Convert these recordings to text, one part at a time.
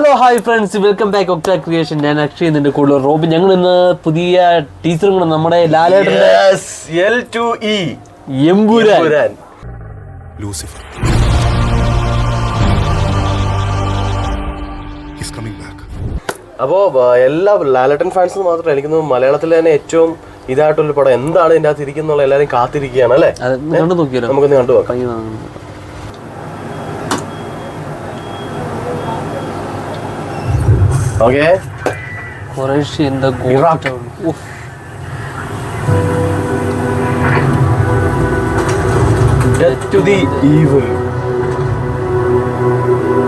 Hello hi friends, welcome back ഒക്ട creation. ഞാൻ അക്ഷയ്, നിന്റെ കൂടുതൽ റോബിൻ. ഞങ്ങൾ ഇന്ന് പുതിയ ടീച്ചറും കൂടെ നമ്മുടെ ലാലേട്ടന്റെ എമ്പുരാൻ ലൂസിഫർ. അപ്പോൾ എല്ലാ ലാലേട്ടൻ ഫാൻസിന് മാത്രമല്ല, എനിക്ക് മലയാളത്തിൽ തന്നെ ഏറ്റവും ഇതായിട്ടുള്ള പടം എന്താണ് ഇതിൻ്റെ അകത്ത് ഇരിക്കുന്നുള്ള എല്ലാവരും കാത്തിരിക്കുകയാണ് അല്ലേ? നമുക്കൊന്ന് കണ്ടു നോക്കാം. ഓക്കെ,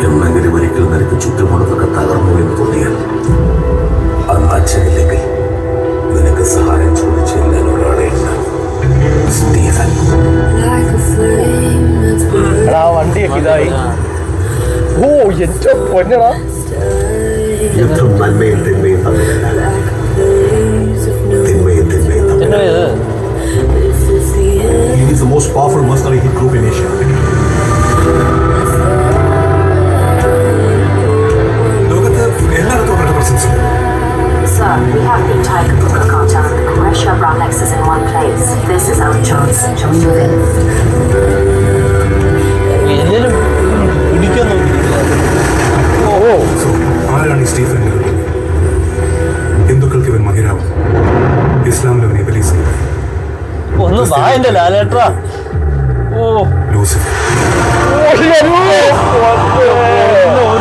എന്നെങ്കിലും ഒരിക്കൽ നിനക്ക് ചുറ്റുമുള്ളതൊക്കെ തകർന്നു എന്ന് തോന്നിയാൽ അന്ന് അച്ഛനില്ലെങ്കിൽ നിനക്ക് സഹായം ചോദിച്ചില്ല ഒരാളെ സ്റ്റീഫൻ. ആ വണ്ടിയൊക്കെ ഇതായി. ഓ ഏറ്റവും പൊന്നടാ. യുദ്ധം നന്മയും തിന്മയും തമ്മിലല്ല, തിന്മയും തിന്മയും തമ്മിൽ. He is the most powerful mercenary hit group in Asia. ലോകത്ത് എല്ലായിടത്തും അവരുടെ presence. Sir, we have the entire Kapuka cartel and the Croatia Brown Lexus in one place. This is our chance. Shall we move in? ആരാണ് ഈ Stephen? ഹിന്ദുക്കൾക്ക് ഇവൻ മഹിരാവ്, ഇസ്ലാമിൽ അവൻ ഇബ്ലീസ്, Lucifer.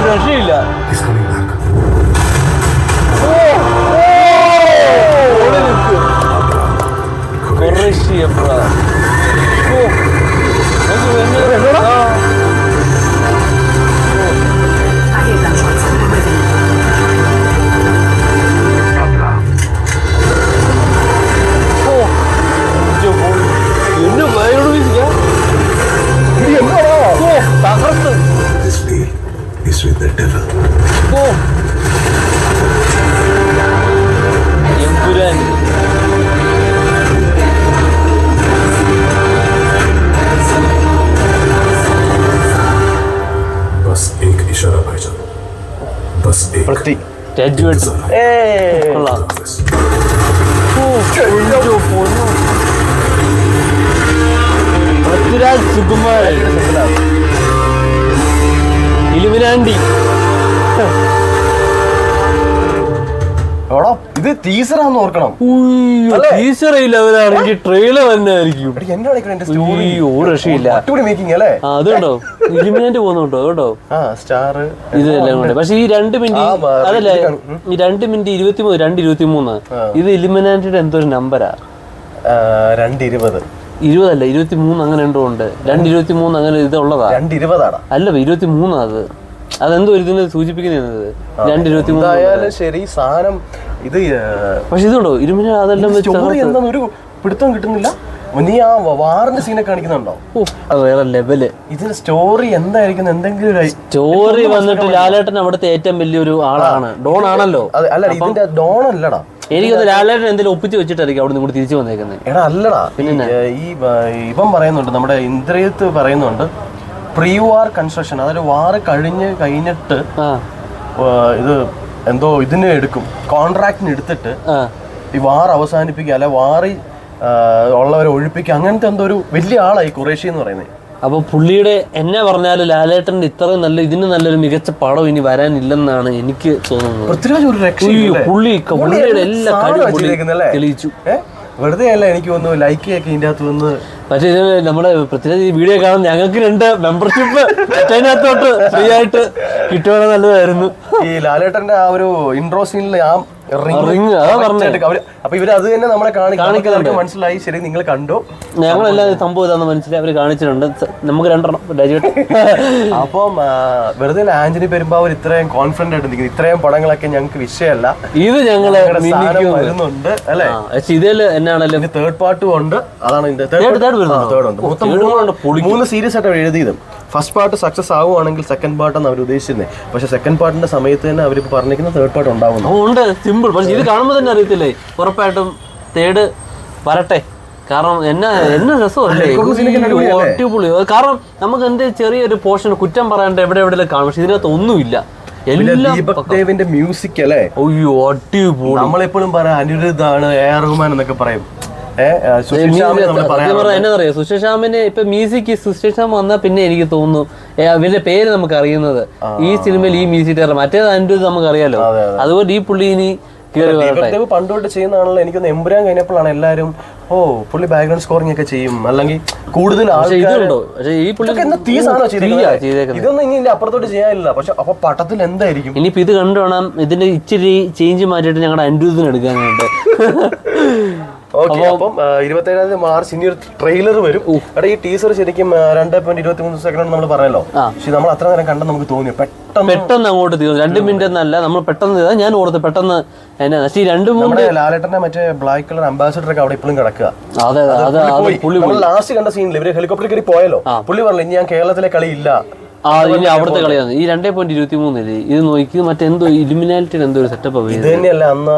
രക്ഷയില്ല. He's coming back. I hear gunshots. We're moving in. This deal is with the devil. बस एक इशारा भाईजान, बस एक സുകുമാരൻ ഇലുമിനാണ്ടി. ഇത് ടീസറാന്ന് ഓർക്കണം. ടീച്ചറില്ല, ട്രെയിലർ തന്നെ ആയിരിക്കും. രക്ഷയില്ല. അതുകൊണ്ടോ ഇലുമിനാന്റ് പോകുന്നുണ്ടോ കേട്ടോ ഇതെല്ലാം കൂടെ. പക്ഷെ ഈ 2 മിനിറ്റ് അതല്ലേ, ഈ 2 മിനിറ്റ് 23 2:23 ഇത് ഇലുമിനാന്റിയുടെ എന്തോ ഒരു നമ്പരാ. 2:20 20 23 അങ്ങനെ എന്തോ ഉണ്ട്. 2:23 അങ്ങനെ ഇതുള്ളതാ. 2:20 അല്ല 23 അത്. അതെന്തോ ഇതിനെ സൂചിപ്പിക്കുന്നത് 2:23 ശരി സാധനം. ഇത് പക്ഷെ ഇതുണ്ടോ ഇരുമിന അതെല്ലാം ഒരു പിടുത്തം കിട്ടുന്നില്ല. നീ ആ വാറിന്റെ സീനെ കാണിക്കുന്നുണ്ടോ? അത് വേറെ ലെവല്. ഇതിന് സ്റ്റോറി എന്തായിരിക്കും? എന്തെങ്കിലും ഒരു സ്റ്റോറി വന്നിട്ട് ലാലേട്ടൻ അവിടുത്തെ ഏറ്റവും വലിയൊരു ആളാണ്, ഡോൺ ആണല്ലോ. അല്ല ഇതിന്റെ ഡോൺ അല്ലടാ. എനിക്കത് ലാലേട്ടൻ എന്തെങ്കിലും ഒപ്പിച്ച് വെച്ചിട്ടായിരിക്കും അവിടെ നിന്ന് തിരിച്ചു വന്നേക്കുന്നത്. എടാ അല്ലടാ, പിന്നെ ഇവൻ പറയുന്നുണ്ട്, നമ്മുടെ ഇന്ദ്രിയത്ത് പറയുന്നുണ്ട്, പ്രീ വാർ കൺസ്ട്രക്ഷൻ, അതായത് വാറ് കഴിഞ്ഞിട്ട് ഇത് എന്തോ ഇതിന് എടുക്കും, കോൺട്രാക്ടിന് എടുത്തിട്ട് ഈ വാർ അവസാനിപ്പിക്കുക, അല്ലെ വാറി ഉള്ളവരെ ഒഴിപ്പിക്കുക, അങ്ങനത്തെ എന്തോ ഒരു വലിയ ആളായി ഖുറേഷി എന്ന് പറയുന്നത്. അപ്പൊ പുള്ളിയുടെ എന്നെ പറഞ്ഞാല് ലാലേട്ടന്റെ ഇത്രയും നല്ല ഇതിന് നല്ലൊരു മികച്ച പടം ഇനി വരാനില്ലെന്നാണ് എനിക്ക് തോന്നുന്നത്. പുള്ളിയുടെ എല്ലാ കാര്യവും തെളിയിച്ചു. വെറുതെ അല്ല, എനിക്ക് വന്നു ലൈക്ക് ഒക്കെ ഇതിന്റെ അകത്ത് വന്ന്. പക്ഷേ ഇത് നമ്മുടെ പ്രത്യേകിച്ച് ഈ വീഡിയോ കാണാൻ ഞങ്ങൾക്ക് 2 മെമ്പർഷിപ്പ് അതിനകത്തോട്ട് ഫ്രീ ആയിട്ട് കിട്ടുവാണെങ്കിൽ നല്ലതായിരുന്നു. ഈ ലാലേട്ടന്റെ ആ ഒരു ഇൻട്രോ സീനിൽ ആ റിങ് അതാ പറഞ്ഞത്. അപ്പൊ ഇവര് അത് തന്നെ നമ്മളെ കാണിക്കുന്നുണ്ട്. മനസ്സിലായി, ശരി, നിങ്ങൾ കണ്ടു. ഞങ്ങളെല്ലാം സംഭവം ഇതാന്ന് മനസ്സിലായി, അവര് കാണിച്ചിട്ടുണ്ട്. നമുക്ക് 2 രാജുവേട്ടൻ. അപ്പം വെറുതെ ആന്റണി പെരുമ്പാവൂർ ഇത്രയും കോൺഫിഡന്റ് ആയിട്ട് നിൽക്കുന്നത്, ഇത്രയും പടങ്ങളൊക്കെ ഞങ്ങൾക്ക് വിഷയമല്ല, ഇത് ഞങ്ങള് വരുന്നുണ്ട് അല്ലെ. ഇതിൽ എന്നാണല്ലോ തേർഡ് പാർട്ടും ഉണ്ട്. അതാണ് ഇതിന്റെ തേർഡ് ഉണ്ട്. മൊത്തം 3 സീരീസ് ആയിട്ട് അവർ എഴുതിയതും. ഫസ്റ്റ് പാർട്ട് സക്സസ് ആവുകയാണെങ്കിൽ സെക്കൻഡ് പാർട്ടാണ് അവർ ഉദ്ദേശിക്കുന്നത്. പക്ഷെ സെക്കൻഡ് പാർട്ടിന്റെ സമയത്ത് തന്നെ അവർ പറഞ്ഞിരിക്കുന്ന തേർഡ് പാർട്ട് ഉണ്ടാവുന്നു. സിമ്പിൾ. പക്ഷെ ഇത് കാണുമ്പോൾ തന്നെ അറിയത്തില്ലേ, ഉറപ്പായിട്ടും തേർഡ് വരട്ടെ. കാരണം എന്നാ രസമല്ലേ, അടിപൊളി. കാരണം നമുക്ക് എന്ത് ചെറിയൊരു പോർഷൻ കുറ്റം പറയാണ്ട് എവിടെ കാണും. പക്ഷെ ഇതിനകത്ത് ഒന്നുമില്ല. ദീപക് ദേവിന്റെ മ്യൂസിക് അല്ലേ, അയ്യോ അടിപൊളി. നമ്മളെപ്പോഴും പറയാം അനിരുദ്ധാണ്, എ.ആർ. റഹ്മാൻ എന്നൊക്കെ പറയും. എന്നറിയാം സുശേഷാമിന് ഇപ്പൊ മ്യൂസിക് സുശേഷാം വന്നാൽ പിന്നെ എനിക്ക് തോന്നുന്നു ഇവരുടെ പേര് നമുക്ക് അറിയുന്നത് ഈ സിനിമയിൽ ഈ മ്യൂസിക് മറ്റേത് അനിരുദ്ധ് നമുക്ക് അറിയാലോ. അതുപോലെ ഈ പുള്ളി ഇനി പണ്ടോട്ട് ചെയ്യുന്നതാണല്ലോ. എനിക്കൊന്ന് എമ്പുരാൻ കഴിഞ്ഞപ്പോഴാണ് എല്ലാരും പുള്ളി ബാക്ക്ഗ്രൗണ്ട് സ്കോറിംഗ് ഒക്കെ ചെയ്യും, അല്ലെങ്കിൽ കൂടുതൽ ഇതൊന്നും ഇനി അപ്പുറത്തോട്ട് ചെയ്യാനില്ല. പക്ഷെ അപ്പൊ പട്ടത്തിൽ എന്തായിരിക്കും ഇനിയിപ്പോ ഇത് കണ്ടുവേണം ഇതിന്റെ ഇച്ചിരി ചേഞ്ച് മാറ്റിയിട്ട് ഞങ്ങളുടെ അനിരുദ്ധിന് എടുക്കാനുണ്ട്. ഓക്കെ, അപ്പം 27 മാർച്ച് ഇനി ഒരു ട്രെയിലർ വരും. എടാ ഈ ടീസർ ശരിക്കും 2.23 സെക്കൻഡ് നമ്മൾ പറഞ്ഞല്ലോ, പക്ഷെ നമ്മൾ അത്ര നേരം കണ്ടെന്ന് നമുക്ക് തോന്നി. പെട്ടെന്ന് അങ്ങോട്ട് തീർന്നു. 2 മിനിറ്റ് എന്നല്ല, നമ്മൾ പെട്ടെന്ന് ഞാൻ ഓർത്ത് പെട്ടെന്ന് ലാലേട്ടന്റെ മറ്റേ ബ്ലാക്ക് കളർ അംബാസിഡർ ഒക്കെ അവിടെ ഇപ്പോഴും കിടക്കുക. ലാസ്റ്റ് കണ്ട സീനിൽ ഇവര് ഹെലികോപ്റ്ററിൽ കയറി പോയല്ലോ, പുള്ളി പറഞ്ഞു ഇനി ഞാൻ കേരളത്തിലെ കളി ഇല്ല. ഇനി അവിടുത്തെ കളിയാണ് ഈ 2.23 ഇത് നോക്കി മറ്റെന്തോ ഇലുമിനാലിറ്റി എന്തോ ഒരു സെറ്റപ്പ്. ഇത് തന്നെയല്ല അന്ന്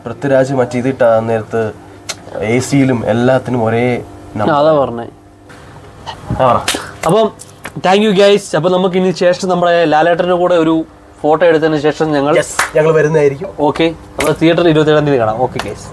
പൃഥ്വിരാജ് മറ്റേ ഇതിട്ട നേരത്ത് AC-യിലും എല്ലാത്തിനും ഒരേ. അതാ പറഞ്ഞേ. അപ്പം താങ്ക് യു ഗൈസ്. അപ്പൊ നമുക്ക് ഇനി ശേഷം നമ്മുടെ ലാലേട്ടന്റെ കൂടെ ഒരു ഫോട്ടോ എടുത്തതിന് ശേഷം ഞങ്ങൾ വരുന്നതായിരിക്കും. ഓക്കെ, നമ്മൾ തിയേറ്ററിൽ 27 കാണാം. Okay guys.